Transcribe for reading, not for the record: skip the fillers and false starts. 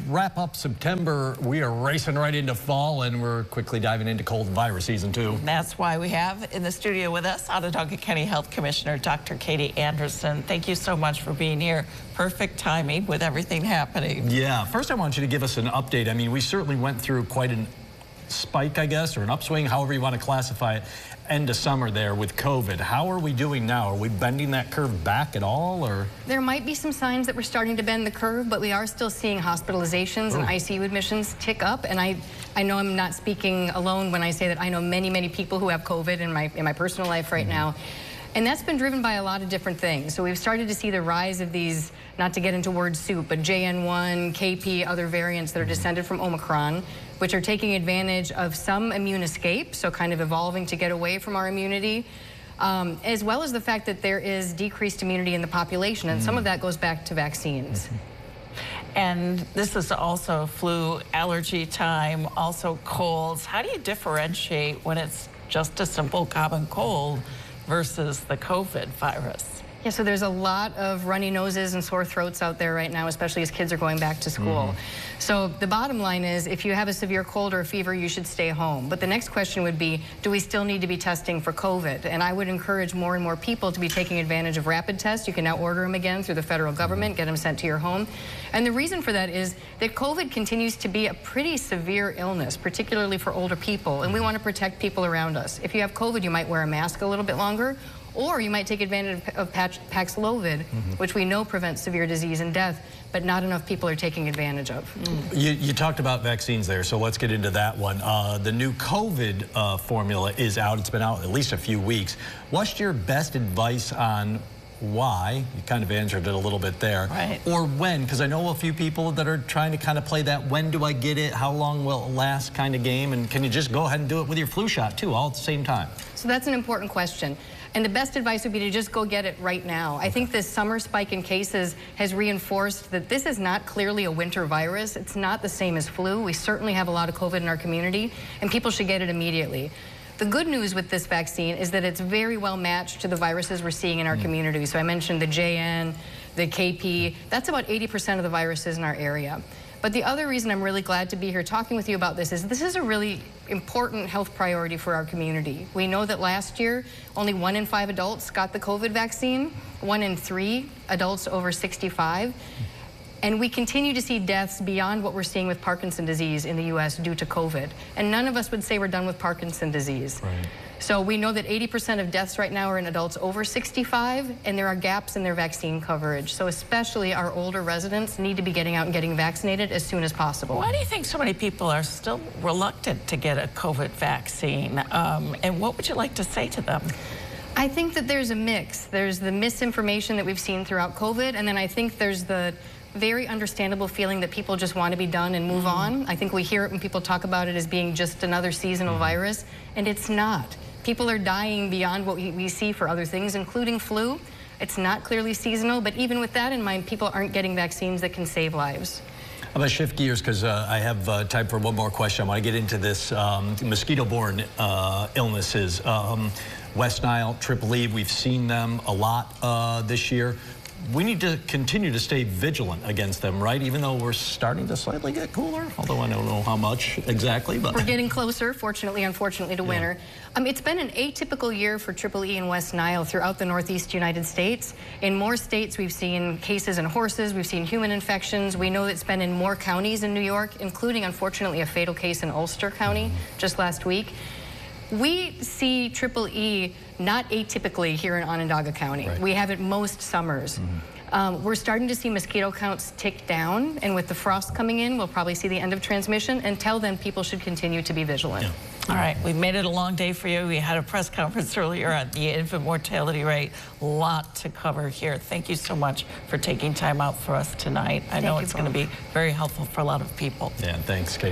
wrap up September, we are racing right into fall, and we're quickly diving into cold virus season 2. That's why we have in the studio with us Onondaga County Health Commissioner Dr. Katie Anderson. Thank you so much for being here. Perfect timing with everything happening. Yeah, first I want you to give us an update. I mean, we certainly went through quite an spike, I guess, or an upswing, however you want to classify it, end of summer there with COVID. How are we doing now? Are we bending that curve back at all, or? There might be some signs that we're starting to bend the curve, but we are still seeing hospitalizations and ICU admissions tick up. And I know I'm not speaking alone when I say that I know many people who have COVID in my personal life right now. And that's been driven by a lot of different things. So we've started to see the rise of these, not to get into word soup, but JN1, KP, other variants that are descended from Omicron, which are taking advantage of some immune escape, so kind of evolving to get away from our immunity, as well as the fact that there is decreased immunity in the population, and some of that goes back to vaccines. And this is also flu, allergy time, also colds. How do you differentiate when it's just a simple common cold versus the COVID virus? Yeah, so there's a lot of runny noses and sore throats out there right now, especially as kids are going back to school. So the bottom line is, if you have a severe cold or a fever, you should stay home. But the next question would be, do we still need to be testing for COVID? And I would encourage more and more people to be taking advantage of rapid tests. You can now order them again through the federal government, get them sent to your home. And the reason for that is that COVID continues to be a pretty severe illness, particularly for older people, and we want to protect people around us. If you have COVID, you might wear a mask a little bit longer, or you might take advantage of Paxlovid, which we know prevents severe disease and death, but not enough people are taking advantage of. You talked about vaccines there, so let's get into that one. The new COVID formula is out. It's been out at least a few weeks. What's your best advice on why? You kind of answered it a little bit there. Right. Or when, because I know a few people that are trying to kind of play that when do I get it, how long will it last kind of game, and can you just go ahead and do it with your flu shot too, all at the same time? So that's an important question. And the best advice would be to just go get it right now. I think this summer spike in cases has reinforced that this is not clearly a winter virus. It's not the same as flu. We certainly have a lot of COVID in our community, and people should get it immediately. The good news with this vaccine is that it's very well matched to the viruses we're seeing in our community. So I mentioned the JN, the KP. That's about 80% of the viruses in our area. But the other reason I'm really glad to be here talking with you about this is a really important health priority for our community. We know that last year, only 1 in 5 adults got the COVID vaccine, 1 in 3 adults over 65. And we continue to see deaths beyond what we're seeing with Parkinson's disease in the U.S. due to COVID. And none of us would say we're done with Parkinson's disease. Right. So we know that 80% of deaths right now are in adults over 65, and there are gaps in their vaccine coverage. So especially our older residents need to be getting out and getting vaccinated as soon as possible. Why do you think so many people are still reluctant to get a COVID vaccine? And what would you like to say to them? I think that there's a mix. There's the misinformation that we've seen throughout COVID, and then I think there's the very understandable feeling that people just want to be done and move on. I think we hear it when people talk about it as being just another seasonal virus, and it's not. People are dying beyond what we see for other things, including flu. It's not clearly seasonal, but even with that in mind, people aren't getting vaccines that can save lives. I'm going to shift gears because I have time for one more question. I want to get into this mosquito-borne illnesses. West Nile, Triple E, we've seen them a lot this year. We need to continue to stay vigilant against them, right? Even though we're starting to slightly get cooler, although I don't know how much exactly. But we're getting closer, fortunately, unfortunately, to winter. It's been an atypical year for Triple E and West Nile throughout the Northeast United States. In more states, we've seen cases in horses, we've seen human infections. We know it's been in more counties in New York, including, unfortunately, a fatal case in Ulster County just last week. We see Triple E not atypically here in Onondaga County. Right. We have it most summers. We're starting to see mosquito counts tick down, and with the frost coming in, we'll probably see the end of transmission. Until then, people should continue to be vigilant. All right, we've made it a long day for you. We had a press conference earlier on the infant mortality rate. A lot to cover here. Thank you so much for taking time out for us tonight. I know it's going to be very helpful for a lot of people. yeah, thanks, Kate.